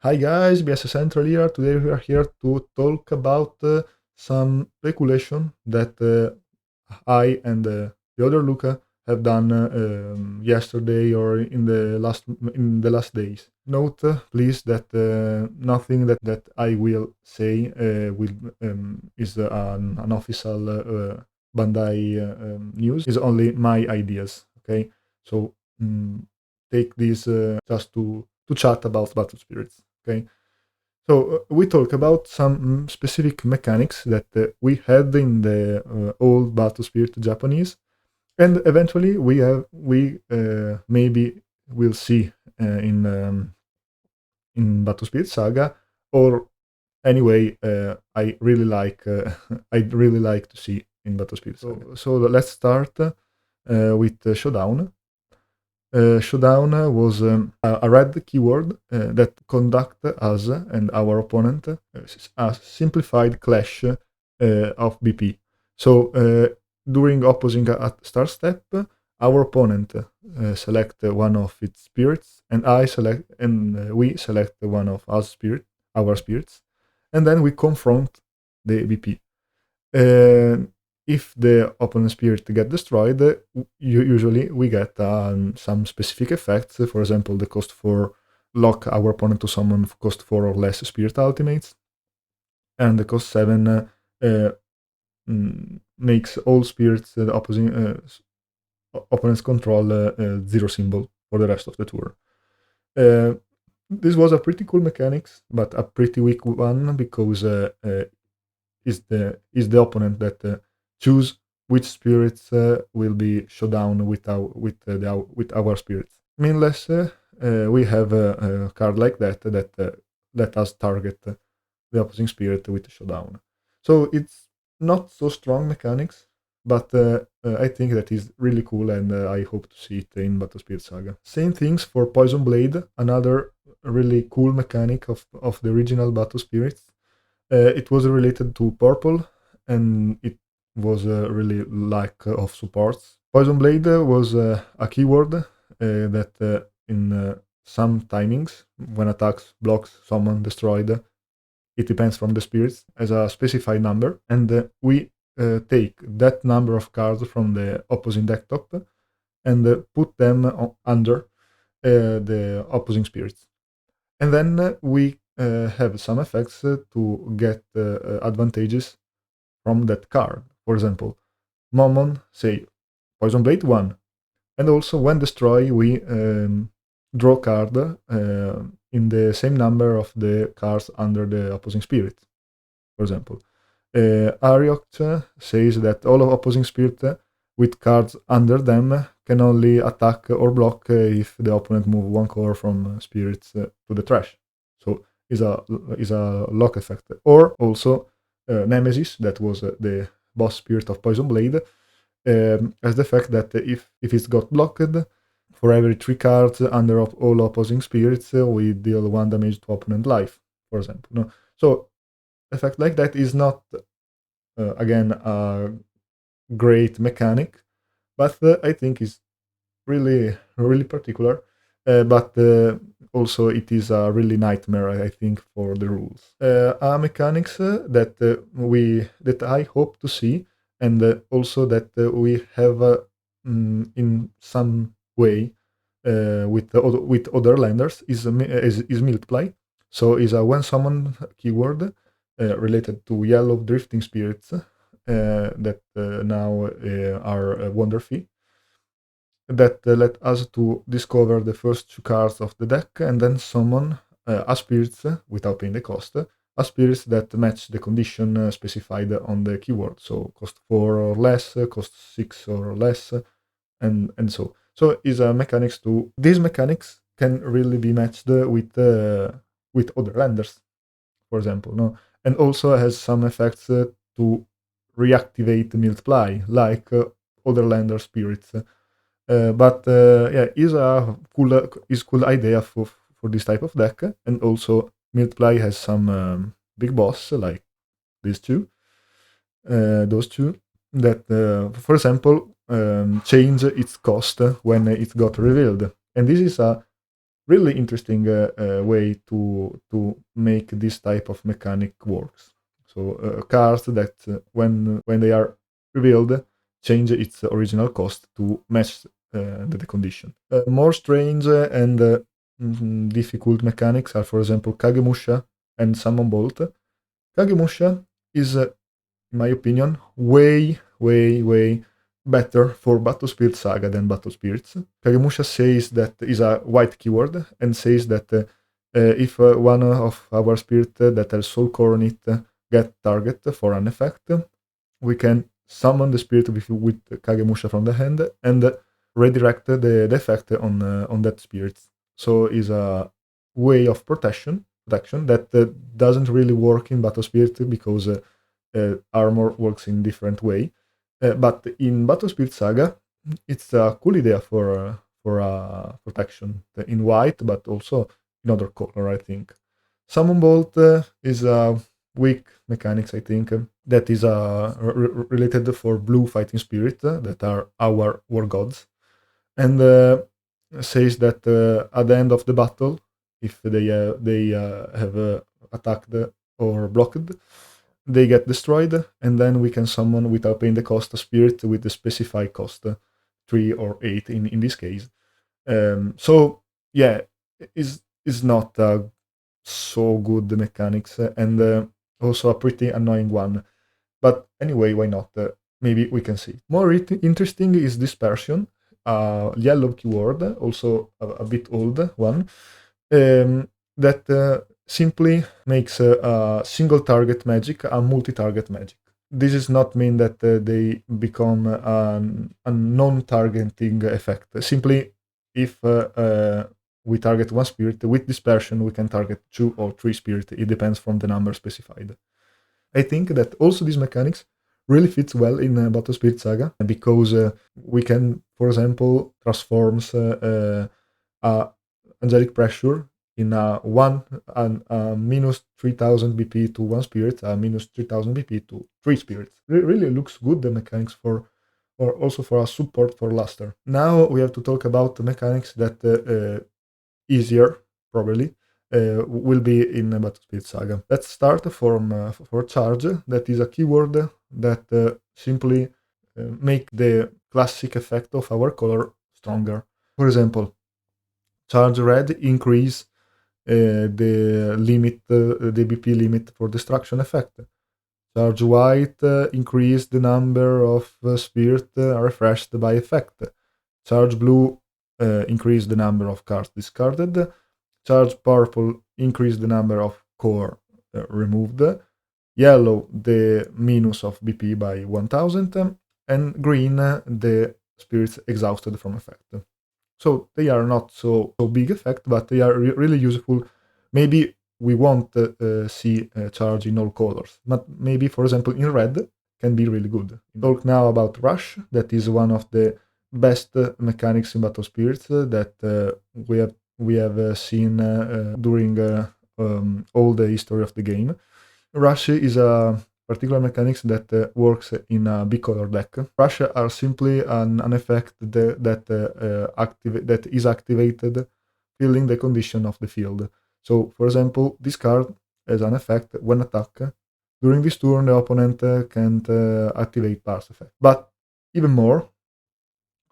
Hi guys, BS Central here. Today we are here to talk about some speculation that I and the other Luca have done yesterday or in the last days. Note, please, that nothing that I will say will is an official Bandai news. Is only my ideas. Okay, so mm, take this just to chat about Battle Spirits. Okay, so we talk about some specific mechanics that we had in the old Battle Spirit Japanese, and eventually we maybe will see in Battle Spirit Saga, or anyway, I really like I'd really like to see in Battle Spirit Saga. So let's start with Showdown. Showdown was a red keyword that conduct us and our opponent a simplified clash of BP. So during opposing at start step, our opponent select one of its spirits, and we select one of our spirits, and then we confront the BP. If the opponent spirit get destroyed, usually we get some specific effects. For example, the cost for lock our opponent to summon cost 4 or less spirit ultimates, and the cost 7 makes all spirits the opposing opponent's control zero symbol for the rest of the tour. This was a pretty cool mechanics, but a pretty weak one because is the opponent that choose which spirits will be showdown with our spirits. Meanless, we have a card like that let us target the opposing spirit with showdown. So it's not so strong mechanics, but I think that is really cool, and I hope to see it in Battle Spirit Saga. Same things for Poison Blade, another really cool mechanic of the original Battle Spirits. It was related to purple, and it was really lack of supports. Poison Blade was a keyword that in some timings, when attacks, blocks, summon, destroyed, it depends from the spirits, as a specified number, and we take that number of cards from the opposing deck top and put them under the opposing spirits. And then we have some effects to get advantages from that card. For example, Momon, say, Poison Blade 1. And also, when destroy, we draw card in the same number of the cards under the opposing spirit, for example. Ariok says that all of opposing spirit with cards under them can only attack or block if the opponent move one core from spirits to the trash. So is a lock effect. Or also Nemesis, that was the boss spirit of Poison Blade, has the fact that if it's got blocked, for every 3 cards under all opposing spirits, we deal 1 damage to opponent life, for example. No? So effect like that is not again a great mechanic, but I think is really particular. But also it is a really nightmare, I think, for the rules. Mechanics that I hope to see, and also that we have in some way with other lenders is multiply. So is a when summon keyword related to yellow drifting spirits that now are wonder fee, that let us to discover the first 2 cards of the deck and then summon a spirits without paying the cost, a spirits that match the condition specified on the keyword, so cost 4 or less, cost 6 or less, and so. So is a mechanics to these mechanics can really be matched with other lenders, for example, no, and also has some effects to reactivate multiply like other lender spirits. But yeah, is cool idea for this type of deck, and also multiply has some big boss like these two, those two that, for example, change its cost when it got revealed, and this is a really interesting way to make this type of mechanic works. So cards that when they are revealed change its original cost to match the condition. More strange and difficult mechanics are, for example, KAG Musha and Summon Bolt. KAG Musha is, in my opinion, way better for Battle Spirit Saga than Battle Spirits. KAG Musha says that is a white keyword and says that if one of our spirit that has soul core on it get target for an effect, we can summon the spirit with KAG Musha from the hand and redirect the effect on that spirit. So is a way of protection that doesn't really work in Battle Spirit because armor works in different way. But in Battle Spirit Saga, it's a cool idea for protection in white, but also in other color, I think. Summon Bolt is a weak mechanics, I think, that is related for blue fighting spirit that are our war gods, and says that at the end of the battle, if they have attacked or blocked, they get destroyed, and then we can summon without paying the cost a spirit with the specified cost, 3 or 8 in this case. So yeah, is not so good the mechanics and also a pretty annoying one. But anyway, why not? Maybe we can see. More interesting is Dispersion, yellow keyword, also a bit old one, that simply makes a single target magic a multi-target magic. This does not mean that they become a non-targeting effect. Simply, if we target one spirit, with Dispersion we can target 2 or 3 spirits. It depends from the number specified. I think that also these mechanics really fits well in Battle Spirit Saga because we can, for example, transforms angelic pressure in a minus 3000 BP to one spirit, a minus 3000 BP to 3 spirits. Really looks good, the mechanics for, or also for a support for Luster. Now we have to talk about the mechanics that easier, probably, will be in Battle Spirit Saga. Let's start from for charge. That is a keyword that simply make the classic effect of our color stronger. For example, charge red increase the limit, the BP limit for destruction effect. Charge white increase the number of spirit refreshed by effect. Charge blue increase the number of cards discarded. Charge purple increase the number of core removed. Yellow the minus of BP by 1000, and green the spirits exhausted from effect. So they are not so big effect, but they are really useful. Maybe we won't see charge in all colors, but maybe, for example, in red can be really good. Talk now about Rush. That is one of the best mechanics in Battle Spirits that we have seen during all the history of the game. Rush is a particular mechanics that works in a bicolor deck. Rush are simply an effect that is activated filling the condition of the field. So, for example, this card has an effect when attack. During this turn, the opponent can't activate pass effect. But even more,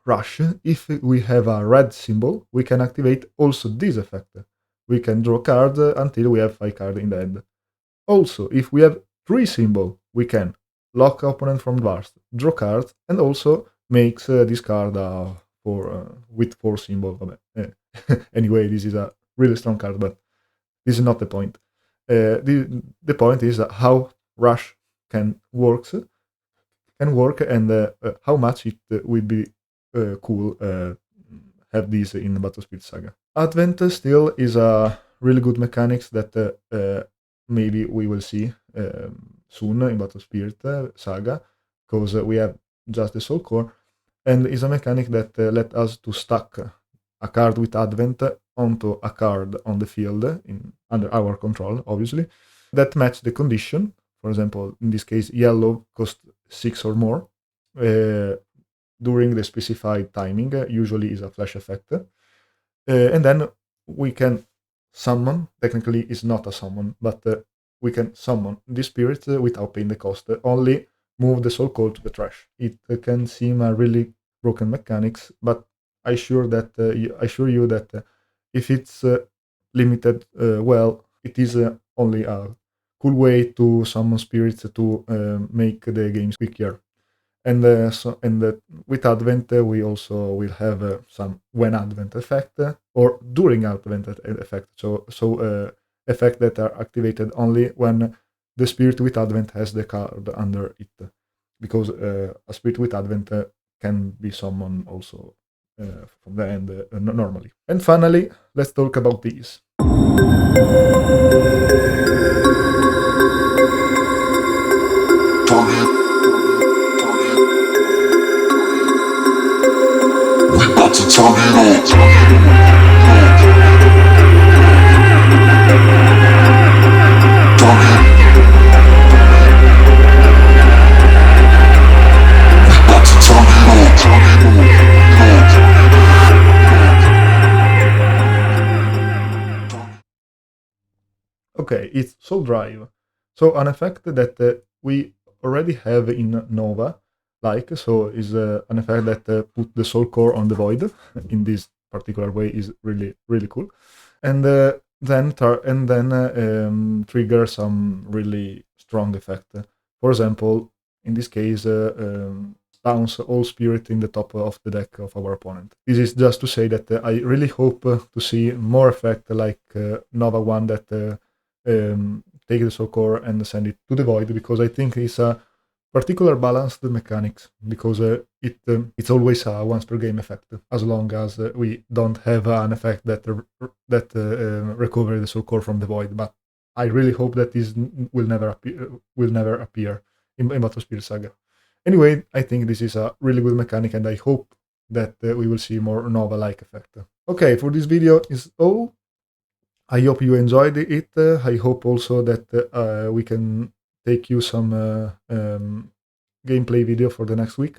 Rush, if we have a red symbol, we can activate also this effect. We can draw cards until we have 5 cards in the hand. Also, if we have 3 symbol, we can lock opponent from dwarfs, draw cards, and also makes this card with 4 symbol. Anyway, this is a really strong card, but this is not the point. The point is how Rush can work and how much it would be cool have this in the Battle Spirit Saga. Advent still is a really good mechanics that maybe we will see soon in Battle Spirit Saga, because we have just the Soul Core, and is a mechanic that let us to stack a card with Advent onto a card on the field under our control, obviously, that match the condition. For example, in this case, yellow cost 6 or more during the specified timing, usually is a flash effect. And then we can summon, technically it's not a summon, but we can summon this spirit without paying the cost, only move the soul core to the trash. It can seem a really broken mechanics, but I assure you that if it's limited well, it is only a cool way to summon spirits to make the games quicker. And with Advent, we also will have some when Advent effect or during Advent effect. So effect that are activated only when the spirit with Advent has the card under it, because a spirit with Advent can be summoned also from the end normally. And finally, let's talk about these. Okay, it's Soul Drive. So an effect that we already have in Nova, so is an effect that put the soul core on the void in this particular way is really really cool, and then trigger some really strong effect. For example, in this case, bounce all spirit in the top of the deck of our opponent. This is just to say that I really hope to see more effect like Nova one that take the soul core and send it to the void, because I think it's a particular balanced mechanics, because it's always a once per game effect, as long as we don't have an effect that recover the soul core from the void. But I really hope that this will never appear in Battlespirit Saga. Anyway, I think this is a really good mechanic, and I hope that we will see more Nova-like effect. Okay, for this video is all. I hope you enjoyed it. I hope also that we can take you some gameplay video for the next week.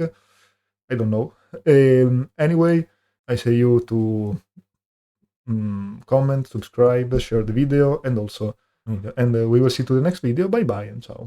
I don't know. Anyway, I say you to comment, subscribe, share the video, and also, and we will see you to the next video. Bye bye and ciao.